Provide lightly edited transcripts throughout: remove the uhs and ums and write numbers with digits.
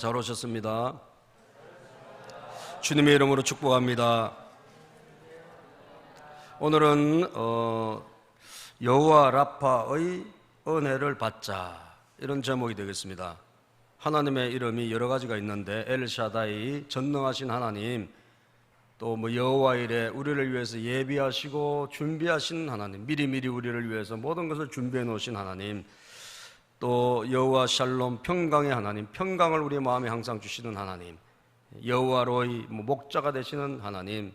잘 오셨습니다. 주님의 이름으로 축복합니다. 오늘은 여호와 라파의 은혜를 받자, 이런 제목이 되겠습니다. 하나님의 이름이 여러 가지가 있는데 엘샤다이, 전능하신 하나님, 또 여호와 이레, 우리를 위해서 예비하시고 준비하신 하나님, 미리미리 우리를 위해서 모든 것을 준비해 놓으신 하나님, 또 여호와 샬롬, 평강의 하나님, 평강을 우리의 마음에 항상 주시는 하나님, 여호와 로이, 목자가 되시는 하나님,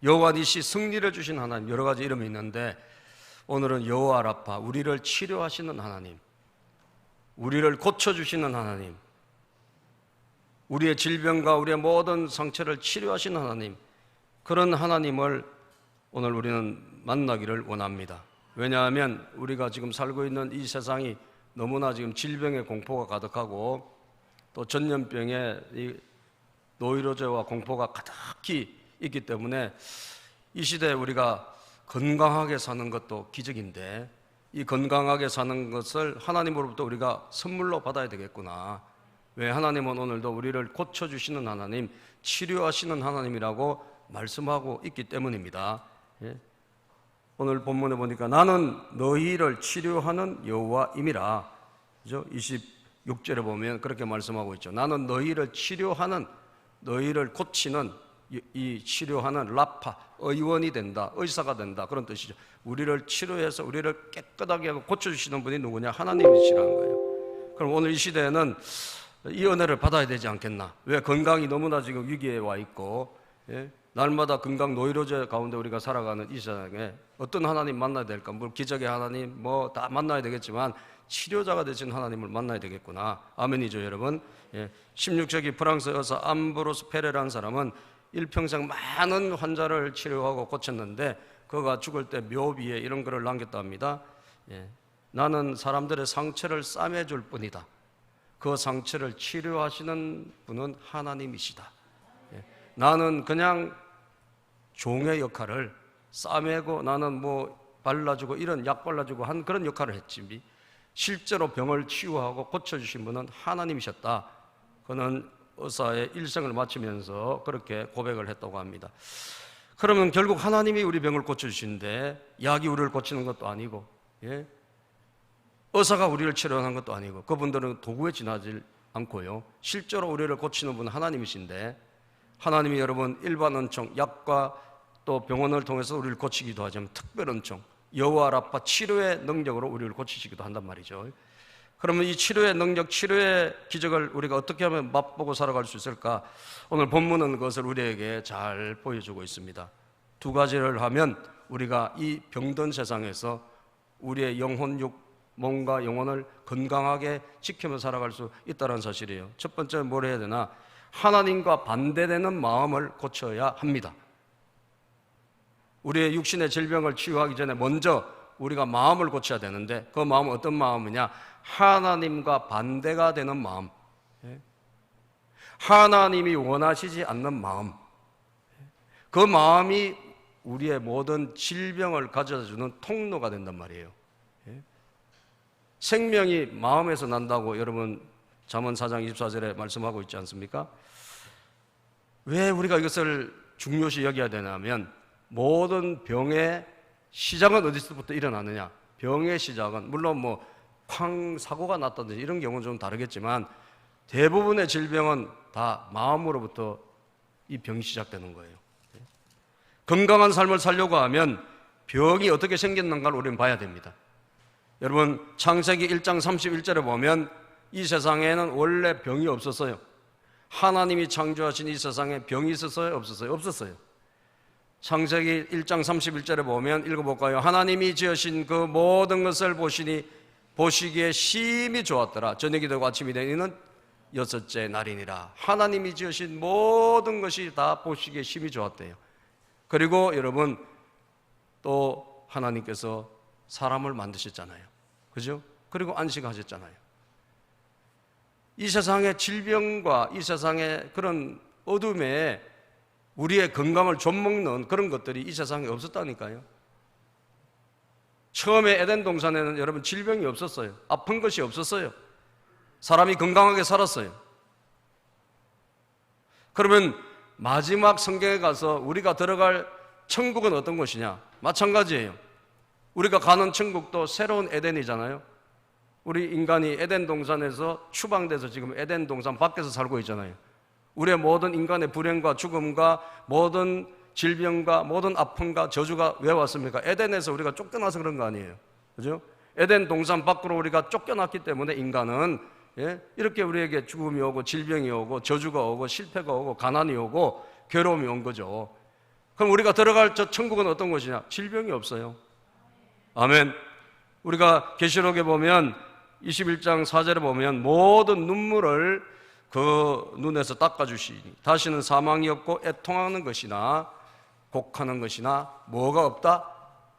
여호와 니시, 승리를 주신 하나님, 여러 가지 이름이 있는데 오늘은 여호와 라파, 우리를 치료하시는 하나님, 우리를 고쳐주시는 하나님, 우리의 질병과 우리의 모든 상처를 치료하시는 하나님, 그런 하나님을 오늘 우리는 만나기를 원합니다. 왜냐하면 우리가 지금 살고 있는 이 세상이 너무나 지금 질병의 공포가 가득하고 또 전염병의 이 노이로제와 공포가 가득히 있기 때문에 이 시대에 우리가 건강하게 사는 것도 기적인데, 이 건강하게 사는 것을 하나님으로부터 우리가 선물로 받아야 되겠구나. 왜? 하나님은 오늘도 우리를 고쳐주시는 하나님, 치료하시는 하나님이라고 말씀하고 있기 때문입니다. 오늘 본문에 보니까 나는 너희를 치료하는 여호와임이라, 그죠? 26절에 보면 그렇게 말씀하고 있죠. 나는 너희를 치료하는, 너희를 고치는, 이 치료하는 라파, 의원이 된다, 의사가 된다, 그런 뜻이죠. 우리를 치료해서 우리를 깨끗하게 하고 고쳐주시는 분이 누구냐? 하나님이시라는 거예요. 그럼 오늘 이 시대에는 이 은혜를 받아야 되지 않겠나? 왜? 건강이 너무나 지금 위기에 와 있고, 날마다 건강 노이로제 가운데 우리가 살아가는 이 세상에 어떤 하나님 만나야 될까? 뭐 기적의 하나님 다 만나야 되겠지만 치료자가 되신 하나님을 만나야 되겠구나. 아멘이죠, 여러분. 16세기 프랑스 의사 암브로스 페레라는 사람은 일평생 많은 환자를 치료하고 고쳤는데 그가 죽을 때 묘비에 이런 글을 남겼다 합니다. 나는 사람들의 상처를 싸매줄 뿐이다. 그 상처를 치료하시는 분은 하나님이시다. 나는 그냥 종의 역할을 싸매고 나는 발라주고 이런 약 발라주고 한 그런 역할을 했지, 실제로 병을 치유하고 고쳐주신 분은 하나님이셨다. 그는 의사의 일생을 마치면서 그렇게 고백을 했다고 합니다. 그러면 결국 하나님이 우리 병을 고쳐주시는데 약이 우리를 고치는 것도 아니고, 의사가 우리를 치료하는 것도 아니고, 그분들은 도구에 지나질 않고요, 실제로 우리를 고치는 분은 하나님이신데, 하나님이 여러분 일반 은총, 약과 또 병원을 통해서 우리를 고치기도 하지만 특별 은총, 여호와 라파, 치료의 능력으로 우리를 고치시기도 한단 말이죠. 그러면 이 치료의 능력, 치료의 기적을 우리가 어떻게 하면 맛보고 살아갈 수 있을까? 오늘 본문은 그것을 우리에게 잘 보여주고 있습니다. 두 가지를 하면 우리가 이 병든 세상에서 우리의 영혼, 몸과 영혼을 건강하게 지키며 살아갈 수 있다는 사실이에요. 첫 번째는 뭘 해야 되나? 하나님과 반대되는 마음을 고쳐야 합니다. 우리의 육신의 질병을 치유하기 전에 먼저 우리가 마음을 고쳐야 되는데, 그 마음은 어떤 마음이냐? 하나님과 반대가 되는 마음, 하나님이 원하시지 않는 마음, 그 마음이 우리의 모든 질병을 가져다주는 통로가 된단 말이에요. 생명이 마음에서 난다고 여러분 잠언 4장 24절에 말씀하고 있지 않습니까? 왜 우리가 이것을 중요시 여겨야 되냐면, 모든 병의 시작은 어디서부터 일어나느냐? 병의 시작은 물론 사고가 났다든지 이런 경우는 좀 다르겠지만 대부분의 질병은 다 마음으로부터 이 병이 시작되는 거예요. 건강한 삶을 살려고 하면 병이 어떻게 생겼는가를 우리는 봐야 됩니다. 여러분 창세기 1장 31절에 보면 이 세상에는 원래 병이 없었어요. 하나님이 창조하신 이 세상에 병이 있었어요? 없었어요? 없었어요. 창세기 1장 31절에 보면 읽어볼까요? 하나님이 지으신 그 모든 것을 보시기에 심히 좋았더라. 저녁이 되고 아침이 되니는 여섯째 날이니라. 하나님이 지으신 모든 것이 다 보시기에 심히 좋았대요. 그리고 여러분 또 하나님께서 사람을 만드셨잖아요. 그죠? 그리고 안식하셨잖아요. 이 세상의 질병과 이 세상의 그런 어둠에 우리의 건강을 좀먹는 그런 것들이 이 세상에 없었다니까요. 처음에 에덴 동산에는 여러분 질병이 없었어요. 아픈 것이 없었어요. 사람이 건강하게 살았어요. 그러면 마지막 성경에 가서 우리가 들어갈 천국은 어떤 곳이냐? 마찬가지예요. 우리가 가는 천국도 새로운 에덴이잖아요. 우리 인간이 에덴 동산에서 추방돼서 지금 에덴 동산 밖에서 살고 있잖아요. 우리의 모든 인간의 불행과 죽음과 모든 질병과 모든 아픔과 저주가 왜 왔습니까? 에덴에서 우리가 쫓겨나서 그런 거 아니에요. 그죠? 에덴 동산 밖으로 우리가 쫓겨났기 때문에 인간은 이렇게 우리에게 죽음이 오고 질병이 오고 저주가 오고 실패가 오고 가난이 오고 괴로움이 온 거죠. 그럼 우리가 들어갈 저 천국은 어떤 곳이냐? 질병이 없어요. 아멘. 우리가 계시록에 보면 21장 4절에 보면 모든 눈물을 그 눈에서 닦아주시니 다시는 사망이 없고 애통하는 것이나 곡하는 것이나 뭐가 없다?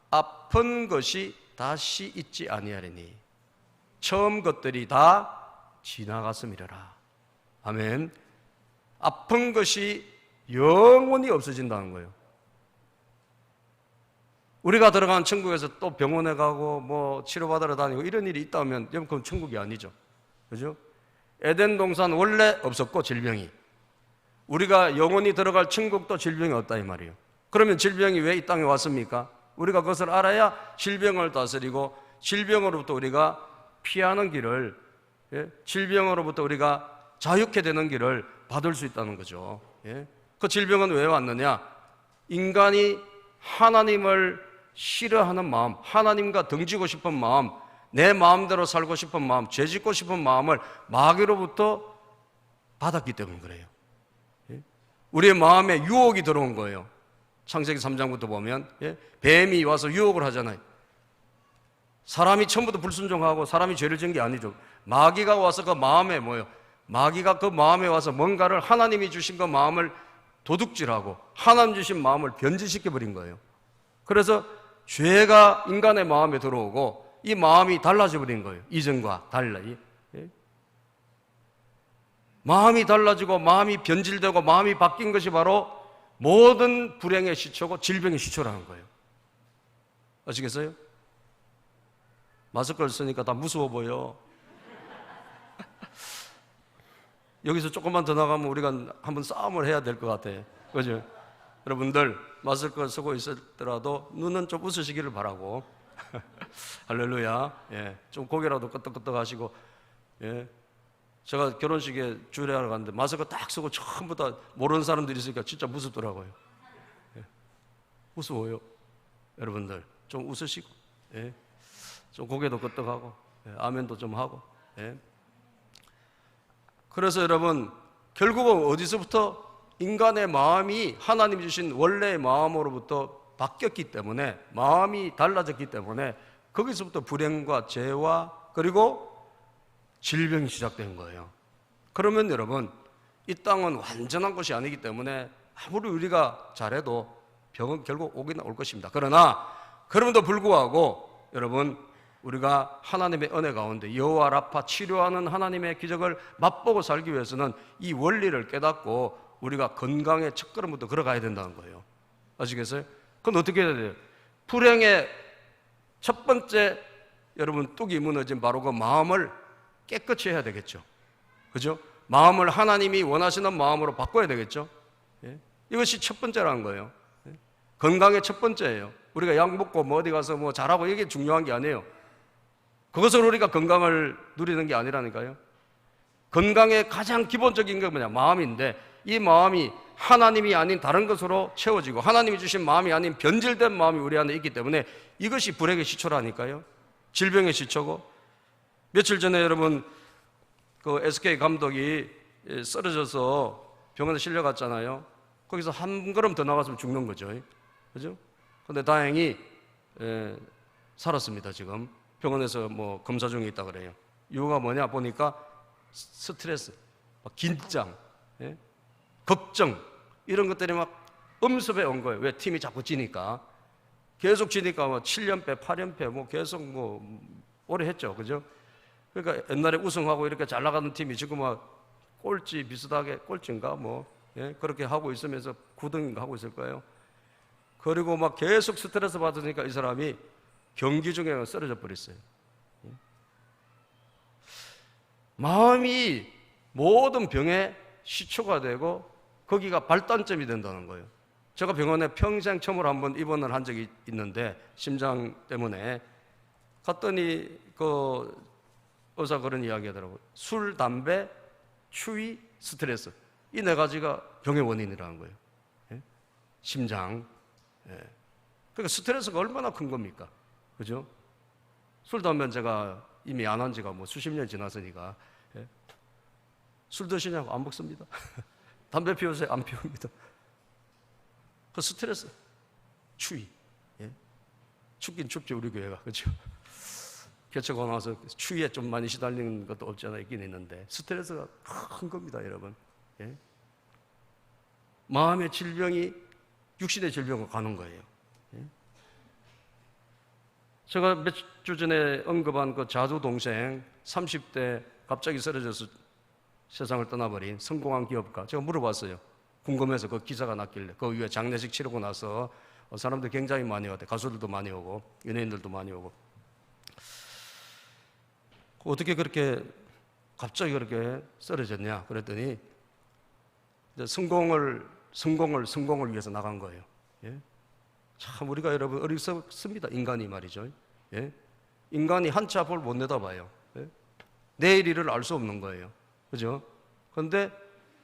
아픈 것이 다시 있지 아니하리니 처음 것들이 다 지나갔음이라. 아멘. 아픈 것이 영원히 없어진다는 거예요. 우리가 들어간 천국에서 또 병원에 가고 뭐 치료받으러 다니고 이런 일이 있다면 그건 천국이 아니죠. 그죠? 에덴 동산 원래 없었고 질병이. 우리가 영원히 들어갈 천국도 질병이 없다 이 말이에요. 그러면 질병이 왜 이 땅에 왔습니까? 우리가 그것을 알아야 질병을 다스리고 질병으로부터 우리가 피하는 길을, 질병으로부터 우리가 자유케 되는 길을 받을 수 있다는 거죠. 그 질병은 왜 왔느냐? 인간이 하나님을 싫어하는 마음, 하나님과 등지고 싶은 마음, 내 마음대로 살고 싶은 마음, 죄짓고 싶은 마음을 마귀로부터 받았기 때문에 그래요. 우리의 마음에 유혹이 들어온 거예요. 창세기 3장부터 보면 뱀이 와서 유혹을 하잖아요. 사람이 처음부터 불순종하고 사람이 죄를 지은 게 아니죠. 마귀가 와서 그 마음에 뭐예요? 마귀가 그 마음에 와서 뭔가를 하나님이 주신 그 마음을 도둑질하고 하나님 주신 마음을 변질시켜 버린 거예요. 그래서 죄가 인간의 마음에 들어오고 이 마음이 달라져 버린 거예요. 이전과 달리. 마음이 달라지고 마음이 변질되고 마음이 바뀐 것이 바로 모든 불행의 시초고 질병의 시초라는 거예요. 아시겠어요? 마스크를 쓰니까 다 무서워 보여. 여기서 조금만 더 나가면 우리가 한번 싸움을 해야 될 것 같아. 그죠? 여러분들 마스크를 쓰고 있었더라도 눈은 좀 웃으시기를 바라고. 할렐루야. 좀 고개라도 끄덕끄덕 하시고. 제가 결혼식에 주례하러 갔는데 마스크 딱 쓰고 처음부터 모르는 사람들이 있으니까 진짜 무섭더라고요. 무서워요. 여러분들 좀 웃으시고, 좀 고개도 끄덕하고, 아멘도 좀 하고. 그래서 여러분 결국은 어디서부터 인간의 마음이 하나님이 주신 원래의 마음으로부터 바뀌었기 때문에, 마음이 달라졌기 때문에 거기서부터 불행과 죄와 그리고 질병이 시작된 거예요. 그러면 여러분 이 땅은 완전한 것이 아니기 때문에 아무리 우리가 잘해도 병은 결국 오긴 올 것입니다. 그러나 그럼에도 불구하고 여러분 우리가 하나님의 은혜 가운데 여호와 라파 치료하는 하나님의 기적을 맛보고 살기 위해서는 이 원리를 깨닫고 우리가 건강의 첫걸음부터 걸어가야 된다는 거예요. 아시겠어요? 그건 어떻게 해야 돼요? 불행의 첫 번째 여러분 뚝이 무너진 바로 그 마음을 깨끗이 해야 되겠죠. 그죠? 마음을 하나님이 원하시는 마음으로 바꿔야 되겠죠. 이것이 첫 번째라는 거예요. 건강의 첫 번째예요. 우리가 약 먹고 뭐 어디 가서 뭐 잘하고 이게 중요한 게 아니에요. 그것으로 우리가 건강을 누리는 게 아니라니까요. 건강의 가장 기본적인 게 뭐냐? 마음인데 이 마음이 하나님이 아닌 다른 것으로 채워지고 하나님이 주신 마음이 아닌 변질된 마음이 우리 안에 있기 때문에 이것이 불행의 시초라니까요. 질병의 시초고. 며칠 전에 여러분 그 SK 감독이 쓰러져서 병원에 실려갔잖아요. 거기서 한 걸음 더 나갔으면 죽는 거죠. 그죠? 근데 다행히 살았습니다. 지금 병원에서 뭐 검사 중에 있다 그래요. 이유가 뭐냐 보니까 스트레스, 긴장, 걱정 이런 것들이 막 엄습해 온 거예요. 왜? 팀이 자꾸 지니까. 계속 지니까 뭐 7연패, 8연패 뭐 계속 뭐 오래 했죠. 그죠? 그러니까 옛날에 우승하고 이렇게 잘 나가는 팀이 지금 막 꼴찌 비슷하게, 꼴찌인가 뭐 그렇게 하고 있으면서 9등인가 하고 있을 거예요. 그리고 막 계속 스트레스 받으니까 이 사람이 경기 중에 쓰러져 버렸어요. 마음이 모든 병의 시초가 되고 거기가 발단점이 된다는 거예요. 제가 병원에 평생 처음으로 한번 입원을 한 적이 있는데 심장 때문에 갔더니 그 의사 그런 이야기 하더라고요. 술, 담배, 추위, 스트레스, 이 네 가지가 병의 원인이라는 거예요. 예? 심장. 예. 그러니까 스트레스가 얼마나 큰 겁니까? 그죠? 술, 담배는 제가 이미 안 한 지가 뭐 수십 년 지났으니까. 예? 술 드시냐고? 안 먹습니다. 담배 피우세요? 안 피웁니다. 그 스트레스, 추위. 예? 춥긴 춥죠, 우리 교회가. 그렇죠? 개척하고 나서 추위에 좀 많이 시달리는 것도 없지 않아 있긴 있는데 스트레스가 큰 겁니다, 여러분. 예? 마음의 질병이 육신의 질병으로 가는 거예요. 예? 제가 몇 주 전에 언급한 그 자두 동생 30대 갑자기 쓰러져서 세상을 떠나버린 성공한 기업가, 제가 물어봤어요. 궁금해서 그 기사가 났길래. 그 위에 장례식 치르고 나서 사람들 굉장히 많이 왔대. 가수들도 많이 오고 연예인들도 많이 오고. 어떻게 그렇게 갑자기 그렇게 쓰러졌냐 그랬더니 이제 성공을 위해서 나간 거예요. 예? 참 우리가 여러분 어리석습니다. 인간이 말이죠. 예? 인간이 한치 앞을 못 내다봐요. 예? 내일 일을 알 수 없는 거예요. 그죠? 그런데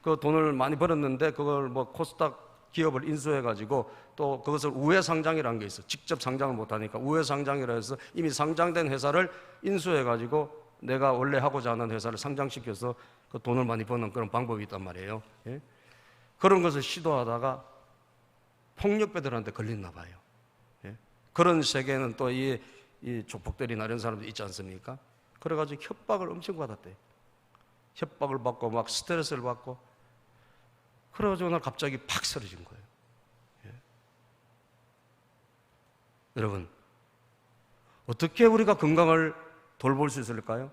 그 돈을 많이 벌었는데 그걸 뭐 코스닥 기업을 인수해가지고 또 그것을 우회상장이라는 게 있어. 직접 상장을 못하니까 우회상장이라 해서 이미 상장된 회사를 인수해가지고 내가 원래 하고자 하는 회사를 상장시켜서 그 돈을 많이 버는 그런 방법이 있단 말이에요. 예? 그런 것을 시도하다가 폭력배들한테 걸렸나 봐요. 예? 그런 세계는 또 이 조폭들이나 이런 사람들 있지 않습니까? 그래가지고 협박을 엄청 받았대요. 협박을 받고 막 스트레스를 받고 그래가지고 날 갑자기 팍 쓰러진 거예요. 예? 여러분, 어떻게 우리가 건강을 돌볼 수 있을까요?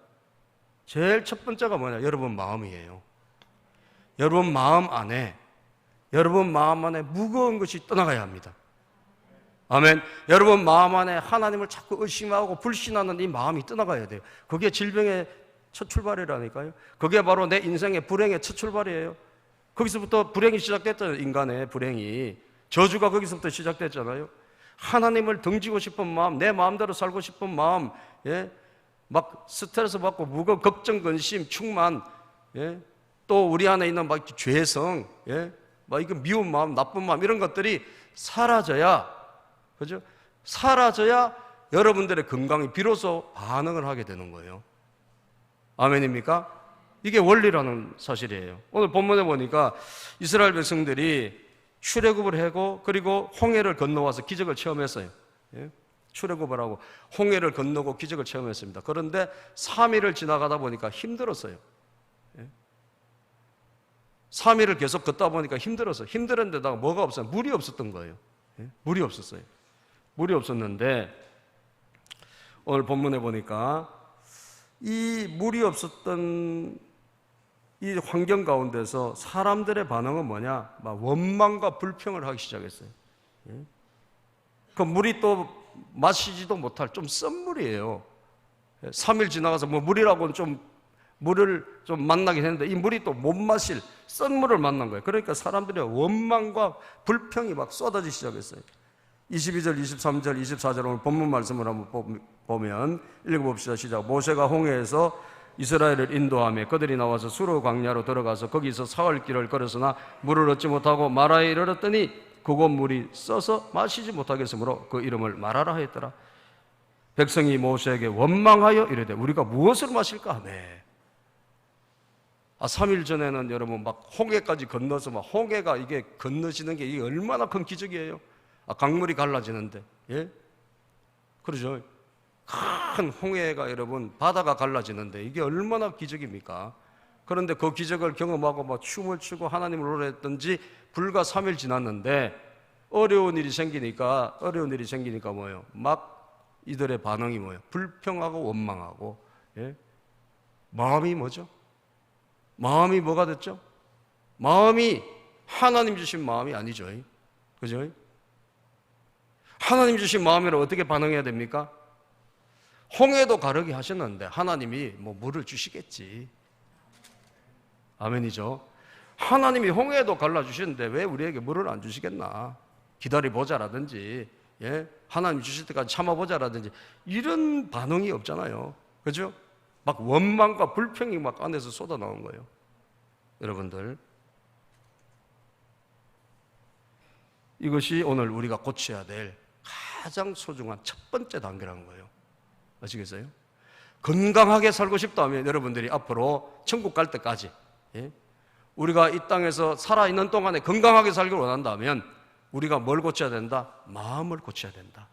제일 첫 번째가 뭐냐? 여러분 마음이에요. 여러분 마음 안에 무거운 것이 떠나가야 합니다. 아멘. 여러분 마음 안에 하나님을 자꾸 의심하고 불신하는 이 마음이 떠나가야 돼요. 그게 질병의 첫 출발이라니까요. 그게 바로 내 인생의 불행의 첫 출발이에요. 거기서부터 불행이 시작됐잖아요. 인간의 불행이. 저주가 거기서부터 시작됐잖아요. 하나님을 등지고 싶은 마음, 내 마음대로 살고 싶은 마음, 예? 막 스트레스 받고 무거운 걱정, 근심, 충만, 예? 또 우리 안에 있는 막 죄성, 예? 막 이거 미운 마음, 나쁜 마음 이런 것들이 사라져야, 그죠? 사라져야 여러분들의 건강이 비로소 반응을 하게 되는 거예요. 아멘입니까? 이게 원리라는 사실이에요. 오늘 본문에 보니까 이스라엘 백성들이 출애굽을 하고 그리고 홍해를 건너와서 기적을 체험했어요. 예? 출애굽을 하고 홍해를 건너고 기적을 체험했습니다. 그런데 3일을 지나가다 보니까 힘들었어요. 예? 3일을 계속 걷다 보니까 힘들었어요. 힘들었는데다가 뭐가 없어요? 물이 없었던 거예요. 예? 물이 없었어요. 물이 없었는데 오늘 본문에 보니까 이 물이 없었던 이 환경 가운데서 사람들의 반응은 뭐냐? 막 원망과 불평을 하기 시작했어요. 예? 그 물이 또 마시지도 못할 좀 쓴 물이에요. 3일 지나가서 뭐 물이라고는 좀 물을 좀 만나긴 했는데 이 물이 또 못 마실 쓴 물을 만난 거예요. 그러니까 사람들의 원망과 불평이 막 쏟아지기 시작했어요. 22절, 23절, 24절 오늘 본문 말씀을 한번 보면 읽어봅시다. 시작. 모세가 홍해에서 이스라엘을 인도하며 그들이 나와서 수르 광야로 들어가서 거기서 사흘 길을 걸었으나 물을 얻지 못하고 마라에 이르렀더니 그곳 물이 써서 마시지 못하겠으므로 그 이름을 마라라 하였더라. 백성이 모세에게 원망하여 이르되 우리가 무엇을 마실까 하며 3일 전에는 여러분 막 홍해까지 건너서 막 홍해가 이게 건너지는 게 이게 얼마나 큰 기적이에요. 강물이 갈라지는데, 예? 그러죠. 큰 홍해가 여러분 바다가 갈라지는데 이게 얼마나 기적입니까? 그런데 그 기적을 경험하고 막 춤을 추고 하나님을 노래했던지 불과 3일 지났는데 어려운 일이 생기니까 뭐예요? 막 이들의 반응이 뭐예요? 불평하고 원망하고, 예? 마음이 뭐죠? 마음이 뭐가 됐죠? 마음이 하나님 주신 마음이 아니죠. 그죠? 하나님 주신 마음이라 어떻게 반응해야 됩니까? 홍해도 가르게 하셨는데 하나님이 뭐 물을 주시겠지. 아멘이죠. 하나님이 홍해도 갈라주시는데 왜 우리에게 물을 안 주시겠나? 기다려보자라든지, 예? 하나님 주실 때까지 참아보자라든지, 이런 반응이 없잖아요. 그죠? 막 원망과 불평이 막 안에서 쏟아나온 거예요. 여러분들, 이것이 오늘 우리가 고쳐야 될 가장 소중한 첫 번째 단계라는 거예요. 아시겠어요? 건강하게 살고 싶다면 여러분들이 앞으로 천국 갈 때까지, 예? 우리가 이 땅에서 살아있는 동안에 건강하게 살기를 원한다면 우리가 뭘 고쳐야 된다? 마음을 고쳐야 된다.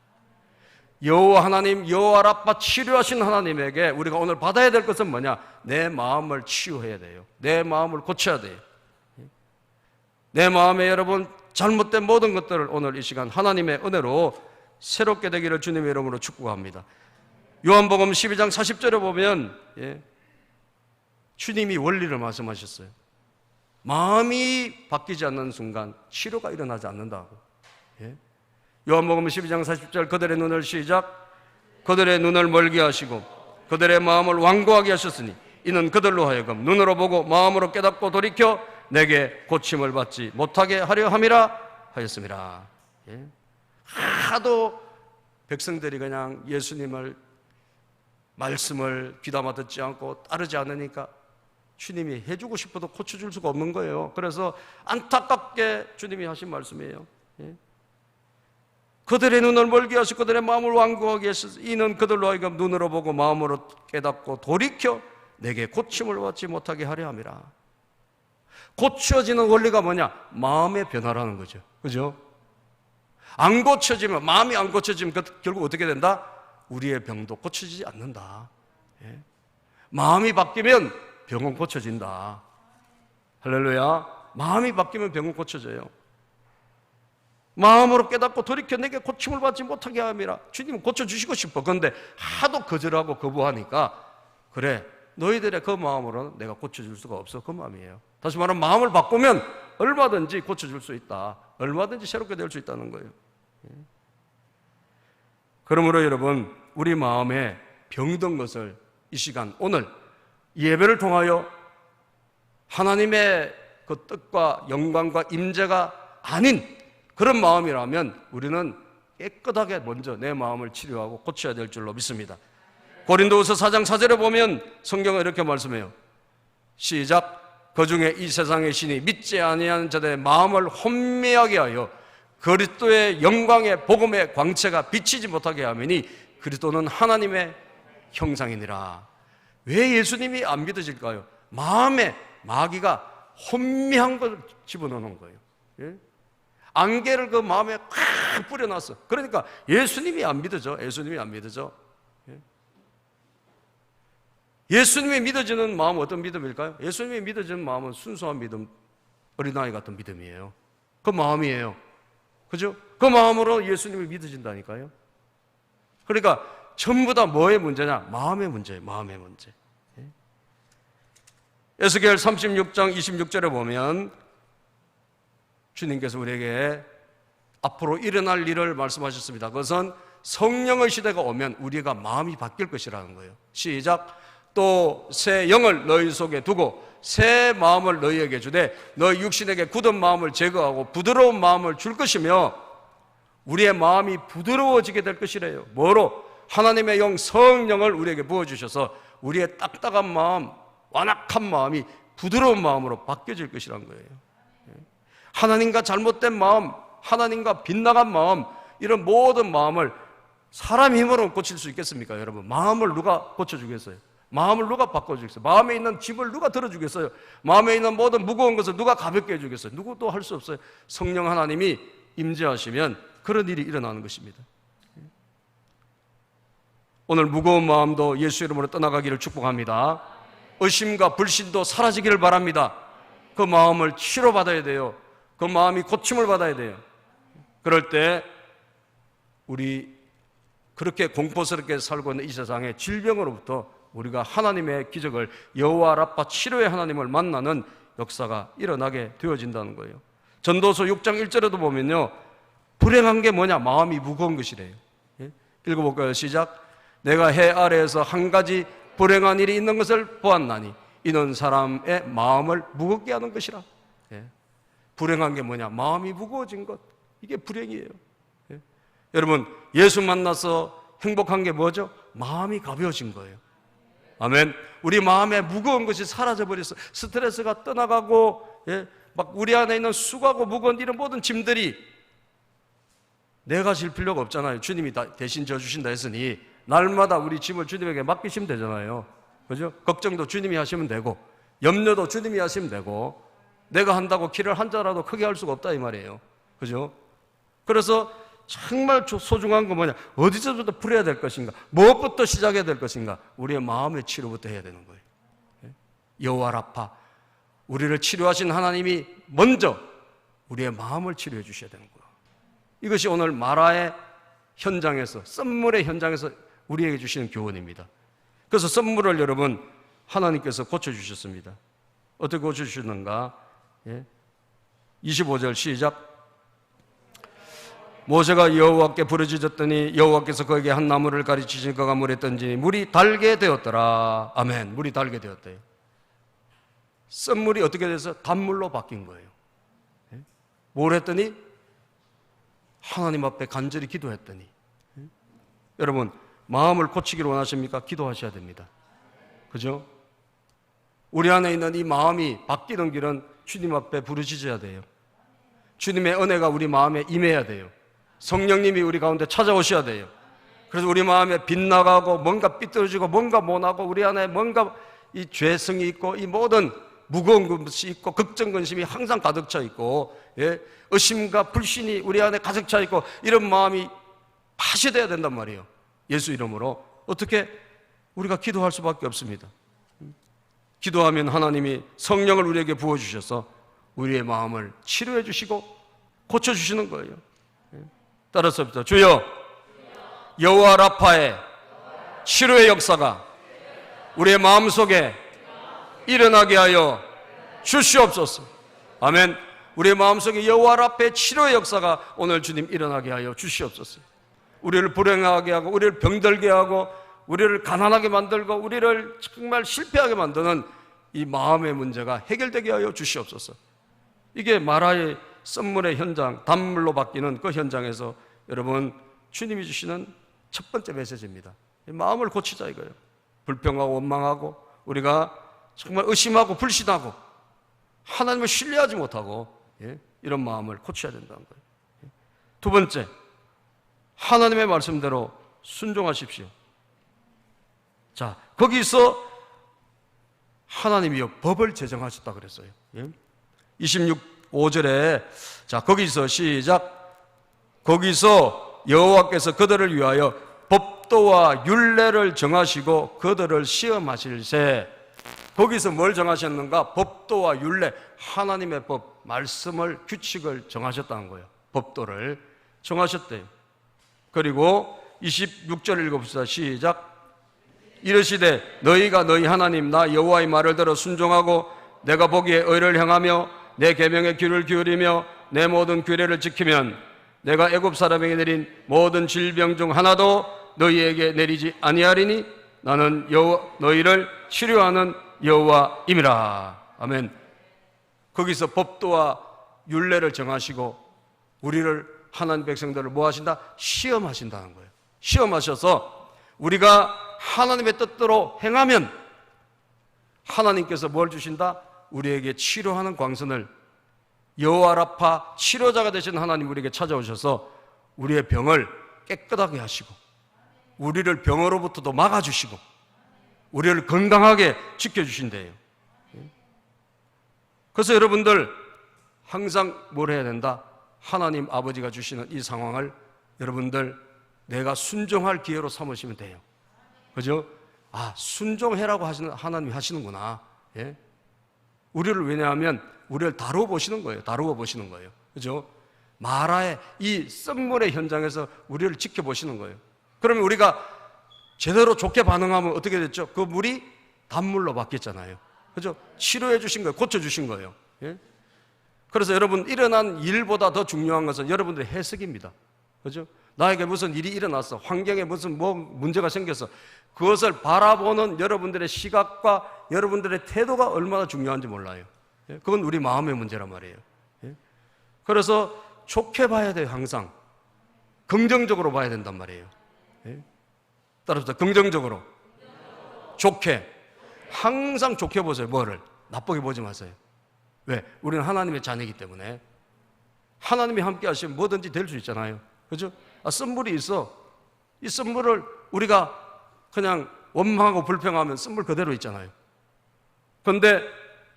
여호와 하나님, 여호와 라파 치료하신 하나님에게 우리가 오늘 받아야 될 것은 뭐냐? 내 마음을 치유해야 돼요. 내 마음을 고쳐야 돼요. 내 마음에 여러분 잘못된 모든 것들을 오늘 이 시간 하나님의 은혜로 새롭게 되기를 주님의 이름으로 축복합니다. 요한복음 12장 40절에 보면, 예, 주님이 원리를 말씀하셨어요. 마음이 바뀌지 않는 순간 치료가 일어나지 않는다고. 예? 요한복음 12장 40절, 그들의 눈을 시작, 그들의 눈을 멀게 하시고 그들의 마음을 완고하게 하셨으니 이는 그들로 하여금 눈으로 보고 마음으로 깨닫고 돌이켜 내게 고침을 받지 못하게 하려 함이라 하였습니다. 예? 하도 백성들이 그냥 예수님을 말씀을 귀담아 듣지 않고 따르지 않으니까 주님이 해주고 싶어도 고쳐줄 수가 없는 거예요. 그래서 안타깝게 주님이 하신 말씀이에요. 예? 그들의 눈을 멀게 하시고 그들의 마음을 완고하게 하셔서 이는 그들로 하여금 눈으로 보고 마음으로 깨닫고 돌이켜 내게 고침을 받지 못하게 하려 함이라. 고쳐지는 원리가 뭐냐? 마음의 변화라는 거죠. 그죠? 안 고쳐지면, 마음이 안 고쳐지면 결국 어떻게 된다? 우리의 병도 고쳐지지 않는다. 예? 마음이 바뀌면 병은 고쳐진다. 할렐루야. 마음이 바뀌면 병은 고쳐져요. 마음으로 깨닫고 돌이켜 내게 고침을 받지 못하게 함이라. 주님은 고쳐주시고 싶어. 그런데 하도 거절하고 거부하니까, 그래, 너희들의 그 마음으로는 내가 고쳐줄 수가 없어. 그 마음이에요. 다시 말하면 마음을 바꾸면 얼마든지 고쳐줄 수 있다. 얼마든지 새롭게 될 수 있다는 거예요. 그러므로 여러분, 우리 마음에 병든 것을 이 시간 오늘 예배를 통하여 하나님의 그 뜻과 영광과 임재가 아닌 그런 마음이라면 우리는 깨끗하게 먼저 내 마음을 치료하고 고쳐야 될 줄로 믿습니다. 고린도후서 4장 4절에 보면 성경은 이렇게 말씀해요. 시작. 그중에 이 세상의 신이 믿지 아니하는 자들의 마음을 혼미하게 하여 그리스도의 영광의 복음의 광채가 비치지 못하게 하매니 그리스도는 하나님의 형상이니라. 왜 예수님이 안 믿어질까요? 마음에 마귀가 혼미한 걸 집어넣는 거예요. 예? 안개를 그 마음에 콱 뿌려놨어. 그러니까 예수님이 안 믿어져. 예수님이 안 믿어져. 예? 예수님이 믿어지는 마음은 어떤 믿음일까요? 예수님이 믿어지는 마음은 순수한 믿음, 어린아이 같은 믿음이에요. 그 마음이에요. 그죠? 그 마음으로 예수님이 믿어진다니까요. 그러니까 전부 다 뭐의 문제냐? 마음의 문제예요. 마음의 문제. 에스겔 36장 26절에 보면 주님께서 우리에게 앞으로 일어날 일을 말씀하셨습니다. 그것은 성령의 시대가 오면 우리가 마음이 바뀔 것이라는 거예요. 시작. 또 새 영을 너희 속에 두고 새 마음을 너희에게 주되 너희 육신에게 굳은 마음을 제거하고 부드러운 마음을 줄 것이며 우리의 마음이 부드러워지게 될 것이래요. 뭐로? 하나님의 영 성령을 우리에게 부어주셔서 우리의 딱딱한 마음, 완악한 마음이 부드러운 마음으로 바뀌어질 것이라는 거예요. 하나님과 잘못된 마음, 하나님과 빗나간 마음, 이런 모든 마음을 사람 힘으로 고칠 수 있겠습니까? 여러분, 마음을 누가 고쳐주겠어요? 마음을 누가 바꿔주겠어요? 마음에 있는 짐을 누가 들어주겠어요? 마음에 있는 모든 무거운 것을 누가 가볍게 해주겠어요? 누구도 할 수 없어요. 성령 하나님이 임재하시면 그런 일이 일어나는 것입니다. 오늘 무거운 마음도 예수 이름으로 떠나가기를 축복합니다. 의심과 불신도 사라지기를 바랍니다. 그 마음을 치료받아야 돼요. 그 마음이 고침을 받아야 돼요. 그럴 때 우리 그렇게 공포스럽게 살고 있는 이 세상의 질병으로부터 우리가 하나님의 기적을, 여호와 라파 치료의 하나님을 만나는 역사가 일어나게 되어진다는 거예요. 전도서 6장 1절에도 보면요, 불행한 게 뭐냐? 마음이 무거운 것이래요. 예? 읽어볼까요? 시작. 내가 해 아래에서 한 가지 불행한 일이 있는 것을 보았나니 이는 사람의 마음을 무겁게 하는 것이라. 예. 불행한 게 뭐냐? 마음이 무거워진 것. 이게 불행이에요. 예. 여러분, 예수 만나서 행복한 게 뭐죠? 마음이 가벼워진 거예요. 아멘. 우리 마음에 무거운 것이 사라져버렸어. 스트레스가 떠나가고, 예. 막 우리 안에 있는 수고하고 무거운 이런 모든 짐들이 내가 질 필요가 없잖아요. 주님이 다 대신 져주신다 했으니 날마다 우리 짐을 주님에게 맡기시면 되잖아요. 그죠? 걱정도 주님이 하시면 되고, 염려도 주님이 하시면 되고, 내가 한다고 길을 한 자라도 크게 할 수가 없다 이 말이에요. 그죠? 그래서 정말 소중한 건 뭐냐? 어디서부터 풀어야 될 것인가? 무엇부터 시작해야 될 것인가? 우리의 마음의 치료부터 해야 되는 거예요. 여호와 라파, 우리를 치료하신 하나님이 먼저 우리의 마음을 치료해 주셔야 되는 거예요. 이것이 오늘 마라의 현장에서, 썸물의 현장에서 우리에게 주시는 교훈입니다. 그래서 썸물을 여러분 하나님께서 고쳐주셨습니다. 어떻게 고쳐주셨는가? 25절 시작. 모세가 여호와께 부르짖었더니 여호와께서 그에게 한 나무를 가르치시니 그가 물에 던지니 물이 달게 되었더라. 아멘. 물이 달게 되었대요. 썸물이 어떻게 돼서 단물로 바뀐 거예요. 뭘 했더니 하나님 앞에 간절히 기도했더니. 여러분, 마음을 고치기를 원하십니까? 기도하셔야 됩니다. 그죠? 우리 안에 있는 이 마음이 바뀌는 길은 주님 앞에 부르짖어야 돼요. 주님의 은혜가 우리 마음에 임해야 돼요. 성령님이 우리 가운데 찾아오셔야 돼요. 그래서 우리 마음에 빗나가고 뭔가 삐뚤어지고 뭔가 모나고 우리 안에 뭔가 이 죄성이 있고 이 모든 무거운 것이 있고 걱정 근심이 항상 가득 차 있고, 예? 의심과 불신이 우리 안에 가득 차 있고 이런 마음이 파쇄돼야 된단 말이에요. 예수 이름으로. 어떻게? 우리가 기도할 수밖에 없습니다. 기도하면 하나님이 성령을 우리에게 부어주셔서 우리의 마음을 치료해 주시고 고쳐주시는 거예요. 따라서 합시다. 주여, 여호와 라파의 치료의 역사가 우리의 마음속에 일어나게 하여 주시옵소서. 아멘. 우리의 마음속에 여호와 라파의 치료의 역사가 오늘 주님 일어나게 하여 주시옵소서. 우리를 불행하게 하고 우리를 병들게 하고 우리를 가난하게 만들고 우리를 정말 실패하게 만드는 이 마음의 문제가 해결되게 하여 주시옵소서. 이게 마라의 썸물의 현장, 단물로 바뀌는 그 현장에서 여러분 주님이 주시는 첫 번째 메시지입니다. 마음을 고치자 이거예요. 불평하고 원망하고 우리가 정말 의심하고 불신하고 하나님을 신뢰하지 못하고, 예? 이런 마음을 고쳐야 된다는 거예요. 두 번째, 하나님의 말씀대로 순종하십시오. 자, 거기서 하나님이요 법을 제정하셨다 그랬어요. 26절에 자, 거기서 시작. 거기서 여호와께서 그들을 위하여 법도와 율례를 정하시고 그들을 시험하실세. 거기서 뭘 정하셨는가? 법도와 율례, 하나님의 법, 말씀을, 규칙을 정하셨다는 거예요. 법도를 정하셨대요. 그리고 26절 읽어봅시다. 시작. 이르시되 너희가 너희 하나님 나 여호와의 말을 들어 순종하고 내가 보기에 의를 행하며 내 계명에 귀를 기울이며 내 모든 규례를 지키면 내가 애굽 사람에게 내린 모든 질병 중 하나도 너희에게 내리지 아니하리니 나는 너희를 치료하는 여호와임이라. 아멘. 거기서 법도와 율례를 정하시고 우리를 하나님 백성들을 뭐 하신다? 시험하신다는 거예요. 시험하셔서 우리가 하나님의 뜻대로 행하면 하나님께서 뭘 주신다? 우리에게 치료하는 광선을, 여호와 라파 치료자가 되신 하나님 우리에게 찾아오셔서 우리의 병을 깨끗하게 하시고 우리를 병으로부터도 막아주시고 우리를 건강하게 지켜주신대요. 그래서 여러분들 항상 뭘 해야 된다? 하나님 아버지가 주시는 이 상황을 여러분들 내가 순종할 기회로 삼으시면 돼요. 그죠? 아, 순종해라고 하시는 하나님이 하시는구나. 예? 우리를 왜냐하면 우리를 다루어 보시는 거예요. 다루어 보시는 거예요. 그죠? 마라의 이 썸물의 현장에서 우리를 지켜보시는 거예요. 그러면 우리가 제대로 좋게 반응하면 어떻게 됐죠? 그 물이 단물로 바뀌었잖아요. 그죠? 치료해 주신 거예요. 고쳐 주신 거예요. 예? 그래서 여러분 일어난 일보다 더 중요한 것은 여러분들의 해석입니다. 그죠? 나에게 무슨 일이 일어났어. 환경에 무슨 문제가 생겼어. 그것을 바라보는 여러분들의 시각과 여러분들의 태도가 얼마나 중요한지 몰라요. 예? 그건 우리 마음의 문제란 말이에요. 예? 그래서 좋게 봐야 돼요. 항상 긍정적으로 봐야 된단 말이에요. 예? 따라서 긍정적으로, 좋게, 항상 좋게 보세요. 뭐를? 나쁘게 보지 마세요. 왜? 우리는 하나님의 자녀이기 때문에. 하나님이 함께 하시면 뭐든지 될 수 있잖아요. 그죠? 쓴물이 있어. 이 쓴물을 우리가 그냥 원망하고 불평하면 쓴물 그대로 있잖아요. 그런데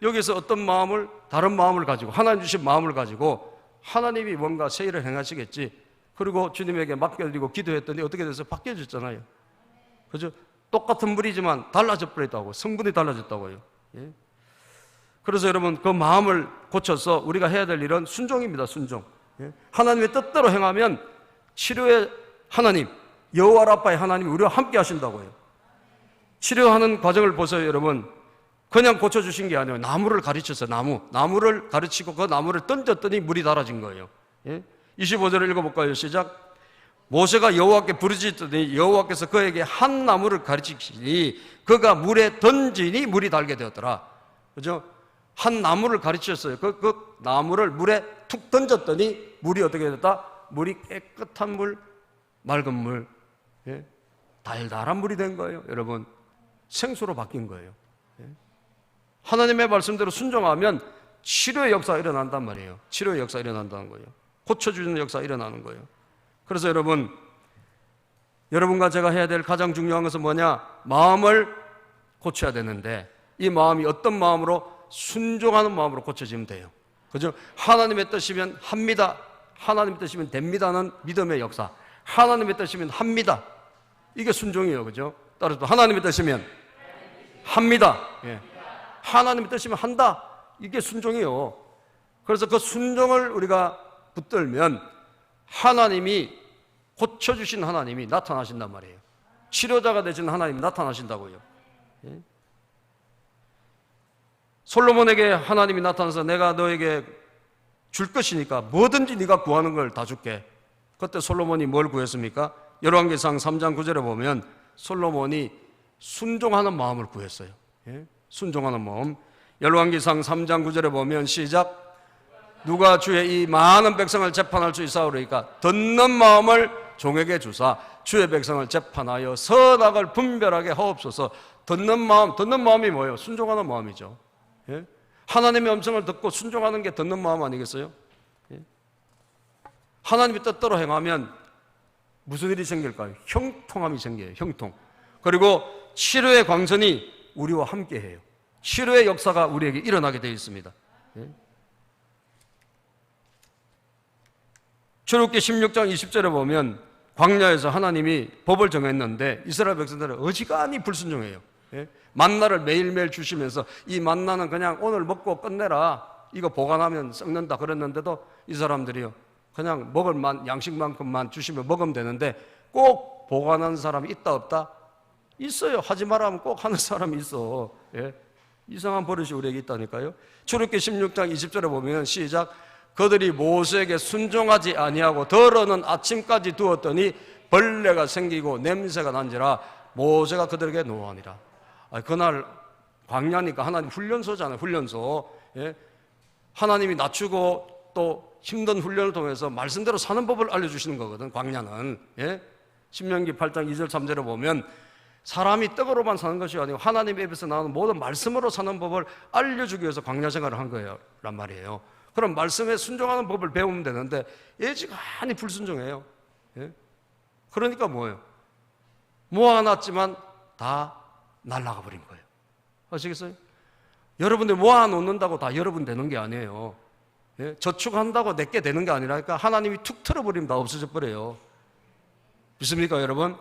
여기서 어떤 마음을, 다른 마음을 가지고, 하나님 주신 마음을 가지고 하나님이 뭔가 새 일을 행하시겠지. 그리고 주님에게 맡겨드리고 기도했더니 어떻게 돼서 바뀌어졌잖아요. 그죠? 똑같은 물이지만 달라져 버렸다고, 성분이 달라졌다고요. 예? 그래서 여러분, 그 마음을 고쳐서 우리가 해야 될 일은 순종입니다. 순종. 예? 하나님의 뜻대로 행하면 치료의 하나님, 여호와 라파의 하나님이 우리와 함께 하신다고요. 치료하는 과정을 보세요. 여러분, 그냥 고쳐주신 게 아니에요. 나무를 가르쳤어요. 나무를 가르치고 그 나무를 던졌더니 물이 달아진 거예요. 예? 25절을 읽어볼까요? 시작. 모세가 여호와께 부르짖더니 여호와께서 그에게 한 나무를 가르치시니 그가 물에 던지니 물이 달게 되었더라. 그죠? 한 나무를 가르치셨어요. 그 나무를 물에 툭 던졌더니 물이 어떻게 됐다? 물이 깨끗한 물, 맑은 물, 예? 달달한 물이 된 거예요. 여러분, 생수로 바뀐 거예요. 예? 하나님의 말씀대로 순종하면 치료의 역사가 일어난단 말이에요. 치료의 역사가 일어난다는 거예요. 고쳐주는 역사가 일어나는 거예요. 그래서 여러분과 제가 해야 될 가장 중요한 것은 뭐냐? 마음을 고쳐야 되는데 이 마음이 어떤 마음으로? 순종하는 마음으로 고쳐지면 돼요. 그죠? 하나님의 뜻이면 합니다. 하나님의 뜻이면 됩니다는 믿음의 역사. 하나님의 뜻이면 합니다. 이게 순종이에요. 그죠? 따라서 하나님의 뜻이면 합니다. 예. 하나님의 뜻이면 한다. 이게 순종이에요. 그래서 그 순종을 우리가 붙들면 하나님이, 고쳐주신 하나님이 나타나신단 말이에요. 치료자가 되신 하나님이 나타나신다고요. 예? 솔로몬에게 하나님이 나타나서 내가 너에게 줄 것이니까 뭐든지 네가 구하는 걸 다 줄게. 그때 솔로몬이 뭘 구했습니까? 열왕기상 3장 9절에 보면 솔로몬이 순종하는 마음을 구했어요. 예? 순종하는 마음. 열왕기상 3장 9절에 보면 시작. 누가 주의 이 많은 백성을 재판할 수 있사오리까 듣는 마음을 종에게 주사 주의 백성을 재판하여 선악을 분별하게 하옵소서. 듣는 마음이 뭐예요? 순종하는 마음이죠. 예? 하나님의 음성을 듣고 순종하는 게 듣는 마음 아니겠어요? 예? 하나님의 뜻대로 행하면 무슨 일이 생길까요? 형통함이 생겨요. 형통. 그리고 치료의 광선이 우리와 함께해요. 치료의 역사가 우리에게 일어나게 되어 있습니다. 예? 출애굽기 16장 20절에 보면 광야에서 하나님이 법을 정했는데 이스라엘 백성들은 어지간히 불순종해요. 예? 만나를 매일매일 주시면서 이 만나는 그냥 오늘 먹고 끝내라, 이거 보관하면 썩는다 그랬는데도 이 사람들이요 그냥 먹을 양식만큼만 주시면 먹으면 되는데 꼭 보관하는 사람이 있다 없다? 있어요. 하지 마라 하면 꼭 하는 사람이 있어. 예? 이상한 버릇이 우리에게 있다니까요. 출애굽기 16장 20절에 보면 시작. 그들이 모세에게 순종하지 아니하고 더러는 아침까지 두었더니 벌레가 생기고 냄새가 난지라 모세가 그들에게 노하니라. 그날 광야니까 하나님 훈련소잖아요. 훈련소. 예? 하나님이 낮추고 또 힘든 훈련을 통해서 말씀대로 사는 법을 알려주시는 거거든. 광야는. 예? 신명기 8장 2절 3절에 보면 사람이 떡으로만 사는 것이 아니고 하나님 입에서 나오는 모든 말씀으로 사는 법을 알려주기 위해서 광야 생활을 한 거예요. 란 말이에요. 그럼 말씀에 순종하는 법을 배우면 되는데 애지간히 불순종해요. 예? 그러니까 뭐예요? 모아놨지만 다 날아가 버린 거예요. 아시겠어요? 여러분들 모아놓는다고 다 여러분 되는 게 아니에요. 예? 저축한다고 내게 되는 게 아니라니까 하나님이 툭 틀어버리면 다 없어져 버려요. 믿습니까 여러분?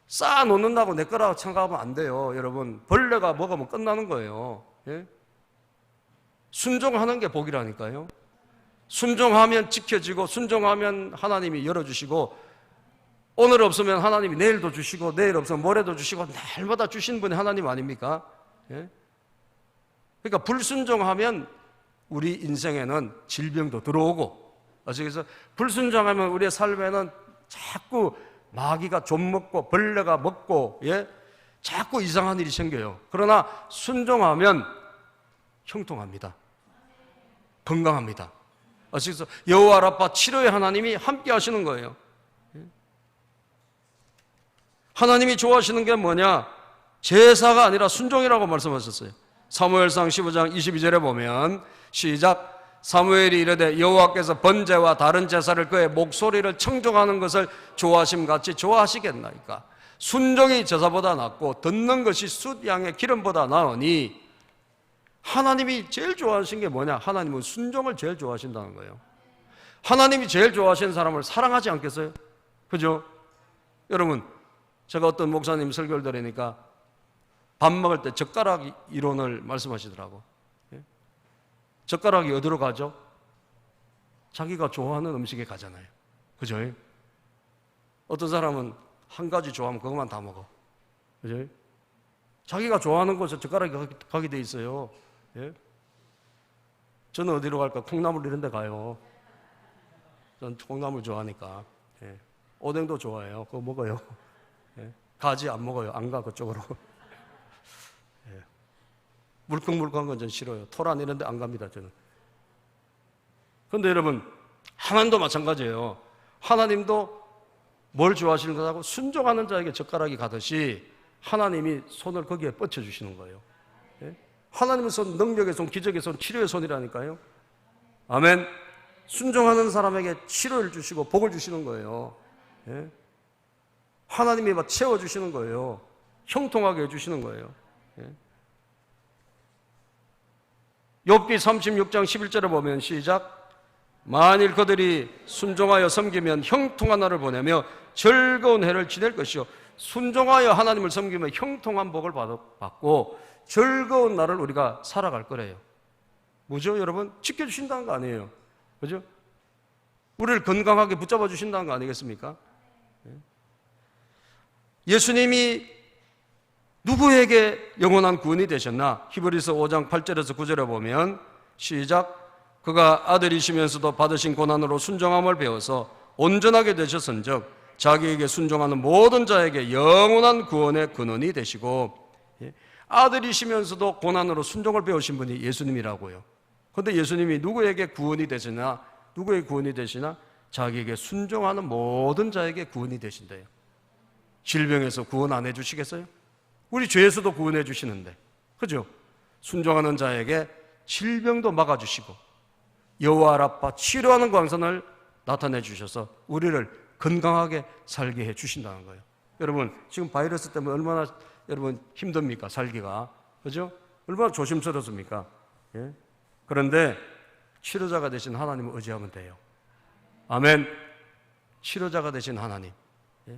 쌓아놓는다고 내 거라고 생각하면 안 돼요. 여러분, 벌레가 먹으면 끝나는 거예요. 예? 순종하는 게 복이라니까요. 순종하면 지켜지고 순종하면 하나님이 열어주시고 오늘 없으면 하나님이 내일도 주시고 내일 없으면 모레도 주시고 날마다 주신 분이 하나님 아닙니까? 예? 그러니까 불순종하면 우리 인생에는 질병도 들어오고, 그래서 불순종하면 우리의 삶에는 자꾸 마귀가 좀 먹고 벌레가 먹고, 예? 자꾸 이상한 일이 생겨요. 그러나 순종하면 형통합니다. 건강합니다. 아시겠어요? 여호와 라파 치료의 하나님이 함께 하시는 거예요. 하나님이 좋아하시는 게 뭐냐? 제사가 아니라 순종이라고 말씀하셨어요. 사무엘상 15장 22절에 보면 시작. 사무엘이 이르되 여호와께서 번제와 다른 제사를 그의 목소리를 청종하는 것을 좋아하심같이 좋아하시겠나이까. 순종이 제사보다 낫고 듣는 것이 숫양의 기름보다 나으니. 하나님이 제일 좋아하시는 게 뭐냐? 하나님은 순종을 제일 좋아하신다는 거예요. 하나님이 제일 좋아하시는 사람을 사랑하지 않겠어요? 그죠? 여러분, 제가 어떤 목사님 설교를 들으니까 밥 먹을 때 젓가락 이론을 말씀하시더라고. 젓가락이 어디로 가죠? 자기가 좋아하는 음식에 가잖아요. 그죠? 어떤 사람은 한 가지 좋아하면 그것만 다 먹어. 그죠? 자기가 좋아하는 곳에 젓가락이 가게 돼 있어요. 예? 저는 어디로 갈까? 콩나물 이런 데 가요. 전 콩나물 좋아하니까. 예. 오뎅도 좋아해요. 그거 먹어요. 예. 가지 안 먹어요. 안 가 그쪽으로. 예. 물컹물컹한 건 전 싫어요. 토란 이런 데 안 갑니다. 저는. 그런데 여러분, 하나님도 마찬가지예요. 하나님도 뭘 좋아하시는 거라고? 순종하는 자에게 젓가락이 가듯이 하나님이 손을 거기에 뻗쳐주시는 거예요. 예? 하나님은 손, 능력의 손, 기적의 손, 치료의 손이라니까요. 아멘. 순종하는 사람에게 치료를 주시고 복을 주시는 거예요. 예? 하나님이 막 채워주시는 거예요. 형통하게 해주시는 거예요. 예? 욥기 36장 11절에 보면 시작. 만일 그들이 순종하여 섬기면 형통한 날을 보내며 즐거운 해를 지낼 것이요. 순종하여 하나님을 섬기면 형통한 복을 받고 즐거운 날을 우리가 살아갈 거래요. 뭐죠, 여러분? 지켜주신다는 거 아니에요. 그죠? 우리를 건강하게 붙잡아 주신다는 거 아니겠습니까? 예수님이 누구에게 영원한 구원이 되셨나? 히브리서 5장 8절에서 9절에 보면 시작. 그가 아들이시면서도 받으신 고난으로 순종함을 배워서 온전하게 되셨은즉 자기에게 순종하는 모든 자에게 영원한 구원의 근원이 되시고. 아들이시면서도 고난으로 순종을 배우신 분이 예수님이라고요. 그런데 예수님이 누구에게 구원이 되시나? 누구에게 구원이 되시나? 자기에게 순종하는 모든 자에게 구원이 되신대요. 질병에서 구원 안 해주시겠어요? 우리 죄에서도 구원해 주시는데, 그죠? 순종하는 자에게 질병도 막아주시고 여호와 라파 치료하는 광선을 나타내 주셔서 우리를 건강하게 살게 해 주신다는 거예요. 여러분, 지금 바이러스 때문에 얼마나 여러분 힘듭니까? 살기가. 그죠? 얼마나 조심스럽습니까? 예? 그런데 치료자가 되신 하나님을 의지하면 돼요. 아멘. 치료자가 되신 하나님, 예?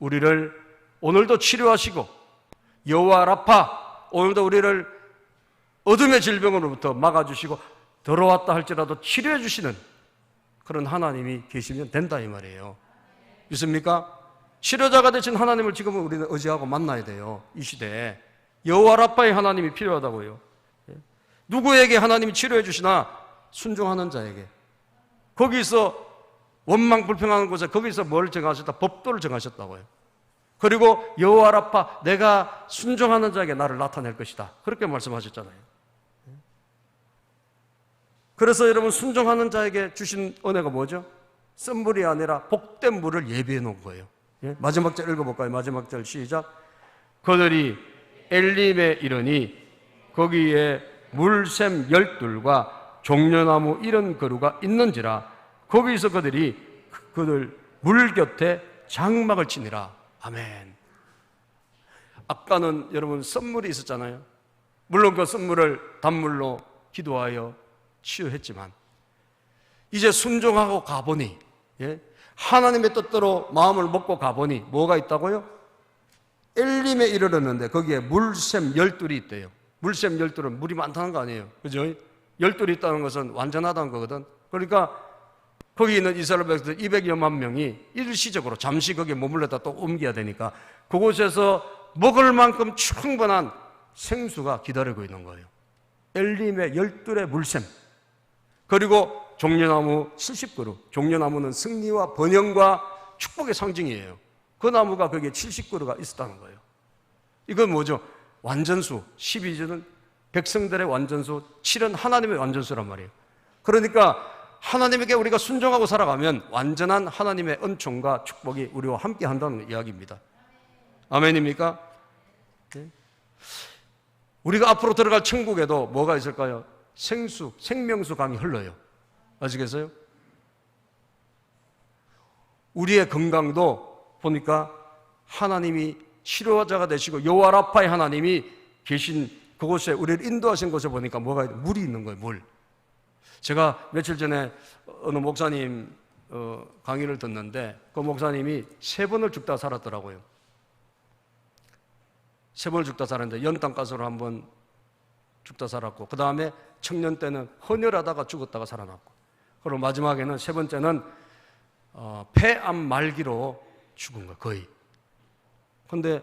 우리를 오늘도 치료하시고 여호와 라파 오늘도 우리를 어둠의 질병으로부터 막아주시고 들어왔다 할지라도 치료해 주시는 그런 하나님이 계시면 된다 이 말이에요. 믿습니까? 치료자가 되신 하나님을 지금은 우리는 의지하고 만나야 돼요. 이 시대에 여호와 라파의 하나님이 필요하다고요. 누구에게 하나님이 치료해 주시나? 순종하는 자에게. 거기서 원망 불평하는 곳에 거기서 뭘 정하셨다? 법도를 정하셨다고요. 그리고 여호와 라파, 내가 순종하는 자에게 나를 나타낼 것이다. 그렇게 말씀하셨잖아요. 그래서 여러분, 순종하는 자에게 주신 은혜가 뭐죠? 쓴물이 아니라 복된 물을 예비해 놓은 거예요. 예? 마지막 절 읽어볼까요? 마지막 절 시작. 그들이 엘림에 이르니 거기에 물샘 12과 종려나무 이런 그루가 있는지라. 거기서 그들이 그들 물 곁에 장막을 치니라. 아멘. 아까는 여러분 썸물이 있었잖아요. 물론 그 썸물을 단물로 기도하여 치유했지만 이제 순종하고 가보니, 예? 하나님의 뜻대로 마음을 먹고 가보니 뭐가 있다고요? 엘림에 이르렀는데 거기에 물샘 12이 있대요. 물샘 12은 물이 많다는 거 아니에요. 그죠? 12이 있다는 것은 완전하다는 거거든. 그러니까 거기 있는 이스라엘 백성들 200여만 명이 일시적으로 잠시 거기에 머물렀다 또 옮겨야 되니까 그곳에서 먹을 만큼 충분한 생수가 기다리고 있는 거예요. 엘림의 12의 물샘, 그리고 종려나무 70그루. 종려나무는 승리와 번영과 축복의 상징이에요. 그 나무가 거기에 70그루가 있었다는 거예요. 이건 뭐죠? 완전수, 12절은 백성들의 완전수, 7은 하나님의 완전수란 말이에요. 그러니까 하나님에게 우리가 순종하고 살아가면 완전한 하나님의 은총과 축복이 우리와 함께 한다는 이야기입니다. 아멘입니까? 네. 우리가 앞으로 들어갈 천국에도 뭐가 있을까요? 생명수 강이 흘러요. 아시겠어요? 우리의 건강도 보니까 하나님이 치료자가 되시고 여호와 라파의 하나님이 계신 그곳에 우리를 인도하신 곳에 보니까 뭐가 있는, 물이 있는 거예요. 물. 제가 며칠 전에 어느 목사님 강의를 듣는데 그 목사님이 3번을 죽다 살았더라고요. 3번을 죽다 살았는데 연탄가스로 한번 죽다 살았고, 그 다음에 청년 때는 헌혈하다가 죽었다가 살아났고, 그리고 마지막에는 3번째는 폐암 말기로 죽은 거예요. 거의. 그런데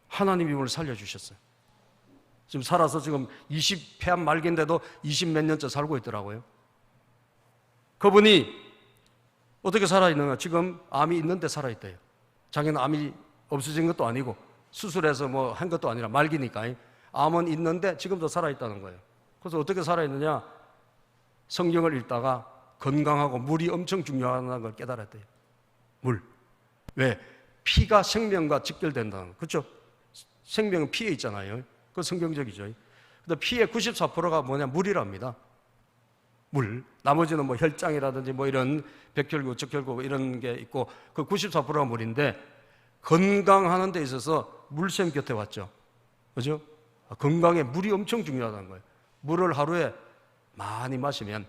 하나님이 이분을 살려주셨어요. 지금 살아서 지금 폐암 말기인데도 20 몇 년째 살고 있더라고요. 그분이 어떻게 살아있는가? 지금 암이 있는데 살아있대요. 자기는 암이 없어진 것도 아니고 수술해서 뭐 한 것도 아니라 말기니까 암은 있는데 지금도 살아있다는 거예요. 그래서 어떻게 살아있느냐? 성경을 읽다가 건강하고 물이 엄청 중요하다는 걸 깨달았대요. 물. 왜? 피가 생명과 직결된다는 거. 그렇죠? 생명은 피에 있잖아요. 그거 성경적이죠. 근데 피의 94%가 뭐냐? 물이랍니다. 물. 나머지는 뭐 혈장이라든지 뭐 이런 백혈구, 적혈구 이런 게 있고 그 94%가 물인데, 건강하는 데 있어서 물샘 곁에 왔죠. 그죠? 건강에 물이 엄청 중요하다는 거예요. 물을 하루에 많이 마시면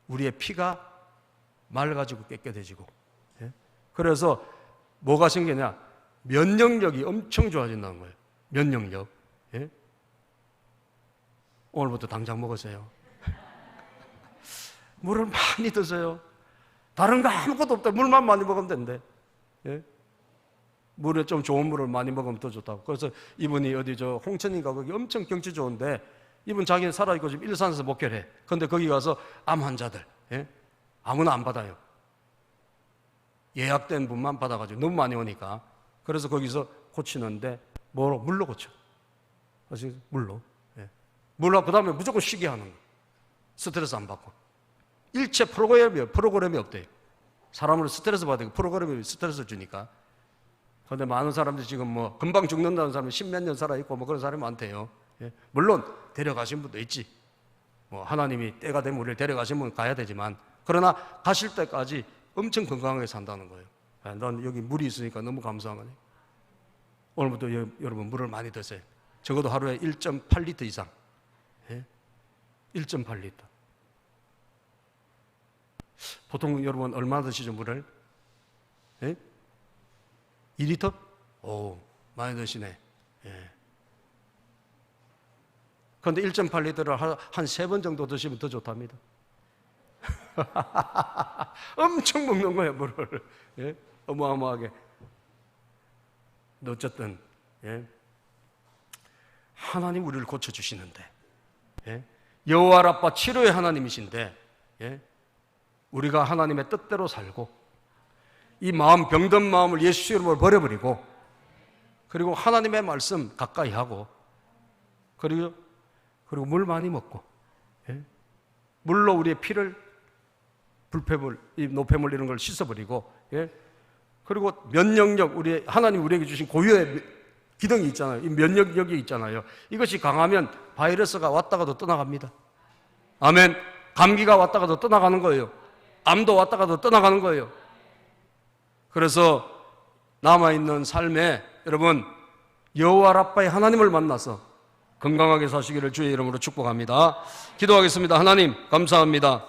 우리의 피가 맑아지고 깨끗해지고, 그래서 뭐가 생기냐? 면역력이 엄청 좋아진다는 거예요. 면역력. 오늘부터 당장 먹으세요. 물을 많이 드세요. 다른 거 아무것도 없다. 물만 많이 먹으면 된대. 물에 좀 좋은 물을 많이 먹으면 더 좋다고. 그래서 이분이 어디 홍천인가 거기 엄청 경치 좋은데, 이분 자기는 살아있고 지금 일산에서 목회를 해. 그런데 거기 가서 암 환자들, 아무나 안 받아요. 예약된 분만 받아가지고 너무 많이 오니까. 그래서 거기서 고치는데 뭐로? 물로 고쳐. 아시겠어요? 물로. 물로. 그 다음에 무조건 쉬게 하는 거예요. 스트레스 안 받고. 일체 프로그램이 없대요. 사람을 스트레스 받으니까 프로그램이 스트레스 주니까. 그런데 많은 사람들이 지금 뭐 금방 죽는다는 사람이 10몇 년 살아있고 뭐 그런 사람이 많대요. 물론 데려가신 분도 있지. 뭐 하나님이 때가 되면 우리를 데려가신 분 가야 되지만, 그러나 가실 때까지 엄청 건강하게 산다는 거예요. 난 여기 물이 있으니까 너무 감사한 거네. 오늘부터 여러분 물을 많이 드세요. 적어도 하루에 1.8리터 이상. 1.8리터. 보통 여러분 얼마나 드시죠, 물을? 2리터? 오, 많이 드시네. 그런데 1.8리터를 한 3번 정도 드시면 더 좋답니다. 엄청 먹는 거예요, 물을. 어마어마하게. 어쨌든 하나님 우리를 고쳐주시는데, 여호와 라파 치료의 하나님이신데, 우리가 하나님의 뜻대로 살고 이 마음, 병든 마음을 예수 이름으로 버려버리고, 그리고 하나님의 말씀 가까이 하고, 그리고 물 많이 먹고, 물로 우리의 피를, 불폐물, 이 노폐물 이런 걸 씻어버리고, 그리고 면역력, 하나님 우리에게 주신 고유의 기능이 있잖아요. 이 면역력이 있잖아요. 이것이 강하면 바이러스가 왔다가도 떠나갑니다. 아멘. 감기가 왔다가도 떠나가는 거예요. 암도 왔다가도 떠나가는 거예요. 그래서 남아있는 삶에 여러분 여호와 라파의 하나님을 만나서 건강하게 사시기를 주의 이름으로 축복합니다. 기도하겠습니다. 하나님 감사합니다.